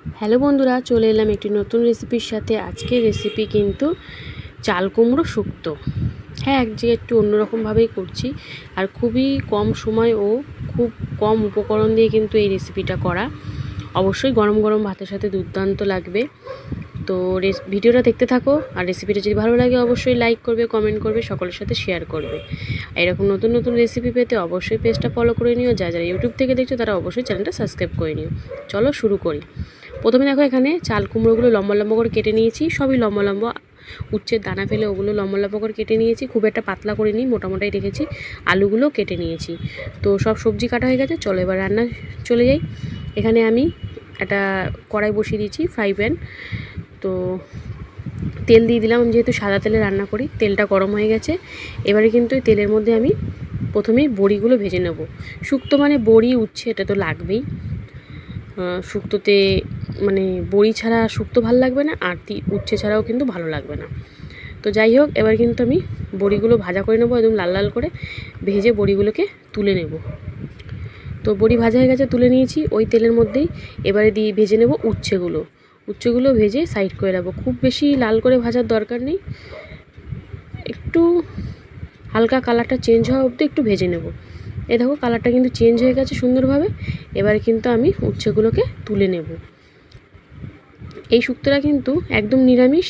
Hello বন্ধুরা, চলে এলাম একটি নতুন রেসিপির সাথে। আজকের রেসিপি কিন্তু চাল কুমড়ো শুক্তো। হ্যাঁ, আজকে একটু অন্যরকমভাবেই করছি, আর খুবই কম সময় ও খুব কম উপকরণ দিয়ে কিন্তু এই রেসিপিটা করা। অবশ্যই গরম গরম ভাতের সাথে দুর্দান্ত লাগবে। তো ভিডিওটা দেখতে থাকো, আর রেসিপিটা যদি ভালো লাগে অবশ্যই লাইক করবে, কমেন্ট করবে, সকলের সাথে শেয়ার করবে। এরকম নতুন নতুন রেসিপি পেতে অবশ্যই পেজটা ফলো করে নিও। যারা ইউটিউব থেকে দেখছো তারা অবশ্যই চ্যানেলটা সাবস্ক্রাইব করে নিও। চলো শুরু করি। প্রথমে দেখো, এখানে চাল কুমড়োগুলো লম্বা লম্বা করে কেটে নিয়েছি। সবই লম্বা লম্বা, উচ্ছের দানা ফেলে ওগুলো লম্বা লম্বা করে কেটে নিয়েছি। খুব একটা পাতলা করে নিই, মোটামোটাই রেখেছি। আলুগুলো কেটে নিয়েছি। তো সব সবজি কাটা হয়ে গেছে, চলো এবার রান্না চলে যাই। এখানে আমি একটা কড়াই বসিয়ে দিয়েছি, ফ্রাই প্যান। তো তেল দিয়ে দিলাম, যেহেতু সাদা তেলে রান্না করি। তেলটা গরম হয়ে গেছে। এবারে কিন্তু এই তেলের মধ্যে আমি প্রথমেই বড়িগুলো ভেজে নেব। শুক্তো মানে বড়ি উচ্ছে এটা তো লাগবেই। শুক্তোতে মানে বড়ি ছাড়া শুক্তো ভালো লাগবে না, আর উচ্ছে ছাড়াও কিন্তু ভালো লাগবে না। তো যাই হোক, এবার কিন্তু আমি বড়িগুলো ভাজা করে নেবো, একদম লাল লাল করে ভেজে বড়িগুলোকে তুলে নেব। তো বড়ি ভাজা হয়ে গেছে, তুলে নিয়েছি। ওই তেলের মধ্যেই এবারে দিয়ে ভেজে নেব উচ্ছেগুলো ভেজে সাইড করে রাখবো। খুব বেশি লাল করে ভাজার দরকার নেই, একটু হালকা কালারটা চেঞ্জ হওয়া অবধি একটু ভেজে নেব। এই দেখো, কালারটা কিন্তু চেঞ্জ হয়ে গেছে সুন্দরভাবে। এবারে কিন্তু আমি উচ্ছেগুলোকে তুলে নেব। এই শুক্তোটা কিন্তু একদম নিরামিষ,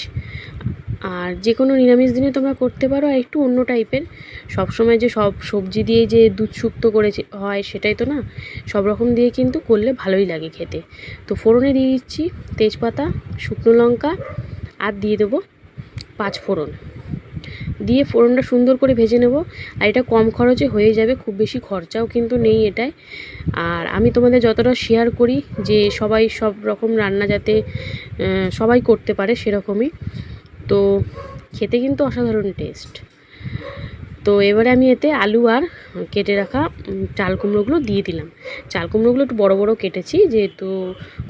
আর যে কোনো নিরামিষ দিনে তোমরা করতে পারো। আর একটু অন্য টাইপের, সবসময় যে সব সবজি দিয়ে যে দুধ শুক্তো করে হয় সেটাই তো না, সব রকম দিয়ে কিন্তু করলে ভালোই লাগে খেতে। তো ফোড়নে দিয়ে দিচ্ছি তেজপাতা, শুকনো লঙ্কা, আর দিয়ে দেবো 5 ফোড়ন। দিয়ে ফোড়নটা সুন্দর করে ভেজে নেব। আর এটা কম খরচে হয়ে যাবে, খুব বেশি খরচাও কিন্তু নেই এটায়। আর আমি তোমাদের যতটা শেয়ার করি যে সবাই সব রকম রান্না যাতে সবাই করতে পারে সেরকমই। তো খেতে কিন্তু অসাধারণ টেস্ট। তো এবারে আমি এতে আলু আর কেটে রাখা চাল কুমড়োগুলো দিয়ে দিলাম। চাল কুমড়োগুলো একটু বড় বড় কেটেছি, যেহেতু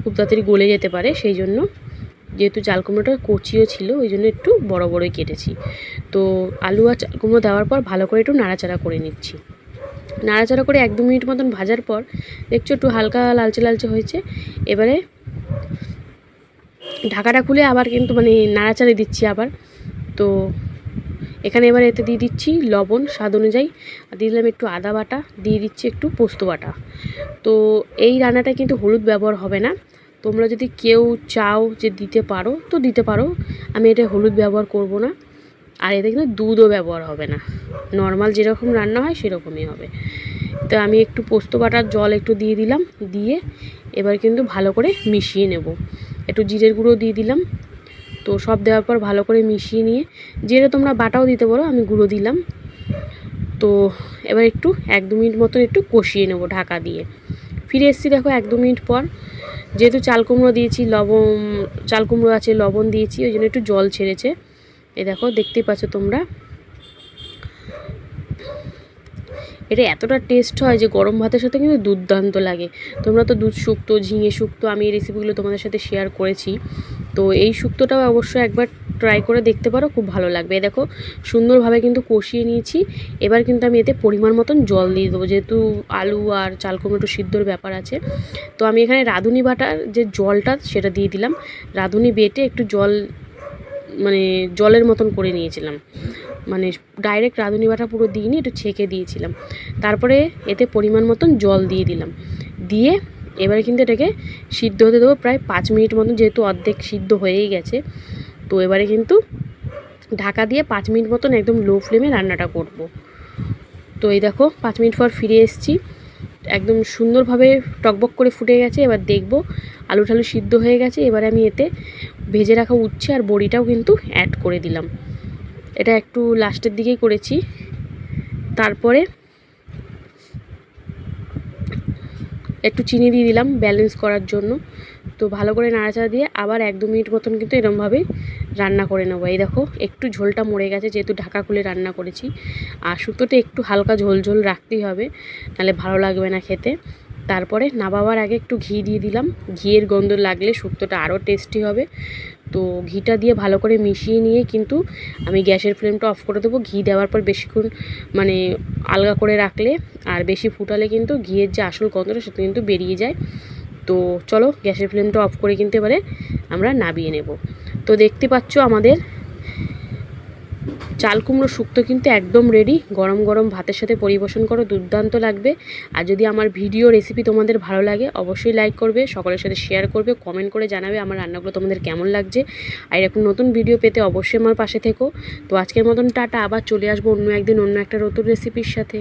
খুব তাড়াতাড়ি গলে যেতে পারে সেই জন্য। যেহেতু চাল কুমড়োটা কচিও ছিল, ওই জন্য একটু বড় বড়ই কেটেছি। তো আলু আর চাল কুমড়ো দেওয়ার পর ভালো করে একটু নাড়াচাড়া করে নিচ্ছি। নাড়াচাড়া করে 1-2 মিনিট মতন ভাজার পর দেখছো একটু হালকা লালচে লালচে হয়েছে। এবারে ঢাকাটা খুলে আবার কিন্তু নাড়াচাড়া দিচ্ছি আবার। তো এখানে এবার এতে দিয়ে দিচ্ছি লবণ স্বাদ অনুযায়ী, আর দিয়ে দিলাম একটু আদা বাটা, দিয়ে দিচ্ছি একটু পোস্ত বাটা। তো এই রান্নাটা কিন্তু হলুদ ব্যবহার হবে না। তোমরা যদি কেউ চাও যে দিতে পারো তো দিতে পারো, আমি এটা হলুদ ব্যবহার করব না। আর এতে কিন্তু দুধও ব্যবহার হবে না, নর্মাল যেরকম রান্না হয় সেরকমই হবে। তো আমি একটু পোস্ত বাটার জল একটু দিয়ে দিলাম, দিয়ে এবার কিন্তু ভালো করে মিশিয়ে নেব। একটু জিরের গুঁড়ো দিয়ে দিলাম। তো সব দেওয়ার পর ভালো করে মিশিয়ে নিয়ে, জিরে তোমরা বাটাও দিতে পারো, আমি গুঁড়ো দিলাম। তো এবার একটু 1-2 মিনিট মতন একটু কষিয়ে নেব ঢাকা দিয়ে। ফিরে এসেছি দেখো 1-2 মিনিট পর। যেহেতু চাল কুমড়ো দিয়েছি, চাল কুমড়ো আছে, লবণ দিয়েছি, ওই জন্য একটু জল ছেড়েছে। এই দেখো, দেখতেই পাচ্ছ তোমরা। এটা এতটা টেস্ট হয় যে গরম ভাতের সাথে কিন্তু দুর্দান্ত লাগে। তোমরা তো দুধ শুক্তো, ঝিঙে শুক্তো, আমি এই রেসিপিগুলো তোমাদের সাথে শেয়ার করেছি। তো এই শুক্তোটাও অবশ্যই একবার ট্রাই করে দেখতে পারো, খুব ভালো লাগবে। দেখো সুন্দরভাবে কিন্তু কষিয়ে নিয়েছি। এবার কিন্তু আমি এতে পরিমাণ মতন জল দিয়ে দেবো, যেহেতু আলু আর চাল কুমড়ো একটু সিদ্ধর ব্যাপার আছে। তো আমি এখানে রাঁধুনি বাটার যে জলটা সেটা দিয়ে দিলাম। রাঁধুনি বেটে একটু জল জলের মতন করে নিয়েছিলাম, ডাইরেক্ট রাঁধুনি বাটা পুরো দিইনি, একটু ছেঁকে দিয়েছিলাম। তারপরে এতে পরিমাণ মতন জল দিয়ে দিলাম। দিয়ে এবারে কিন্তু এটাকে সিদ্ধ হতে দেবো প্রায় 5 মিনিট মতন, যেহেতু অর্ধেক সিদ্ধ হয়েই গেছে। তো এবারে কিন্তু ঢাকা দিয়ে 5 মিনিট মতন একদম লো ফ্লেমে রান্নাটা করব। তো এই দেখো 5 মিনিট পর ফিরে এসেছি, একদম সুন্দরভাবে টকবক করে ফুটে গেছে। এবার দেখব আলু টালু সিদ্ধ হয়ে গেছে। এবারে আমি এতে ভেজে রাখা উচ্ছে আর বড়িটাও কিন্তু অ্যাড করে দিলাম। এটা একটু লাস্টের দিকেই করেছি। তারপরে একটু চিনি দিয়ে দিলাম ব্যালেন্স করার জন্য। তো ভালো করে নাড়াচাড়া দিয়ে আবার 1-2 মিনিট মতন কিন্তু এরমভাবেই রান্না করে নেবো। এই দেখো একটু ঝোলটা মরে গেছে, যেহেতু ঢাকা খুলে রান্না করেছি। আর শুক্তোটা একটু হালকা ঝোল ঝোল রাখতেই হবে, নাহলে ভালো লাগবে না খেতে। তারপরে নামাবার আগে একটু ঘি দিয়ে দিলাম। ঘিয়ের গন্ধ লাগলে শুক্তোটা আরও টেস্টি হবে। তো ঘিটা দিয়ে ভালো করে মিশিয়ে নিয়ে কিন্তু আমি গ্যাসের ফ্লেমটা অফ করে দেবো। ঘি দেওয়ার পর বেশিক্ষণ আলগা করে রাখলে আর বেশি ফুটালে কিন্তু ঘিয়ের যে আসল গন্ধটা সেটা কিন্তু বেরিয়ে যায়। তো চলো গ্যাসের ফ্লেমটা অফ করে কিন্তু এবারে আমরা নামিয়ে নেব। তো দেখতে পাচ্ছ আমাদের চাল কুমড়ো শুক্তো কিন্তু একদম রেডি। গরম গরম ভাতের সাথে পরিবেশন করো, দুর্দান্ত লাগবে। আর যদি আমার ভিডিও রেসিপি তোমাদের ভালো লাগে অবশ্যই লাইক করবে, সকলের সাথে শেয়ার করবে, কমেন্ট করে জানাবে আমার রান্নাগুলো তোমাদের কেমন লাগছে। আর এরকম নতুন ভিডিও পেতে অবশ্যই আমার পাশে থেকো। তো আজকের মতন টাটা, আবার চলে আসবো অন্য একদিন অন্য একটা নতুন রেসিপির সাথে।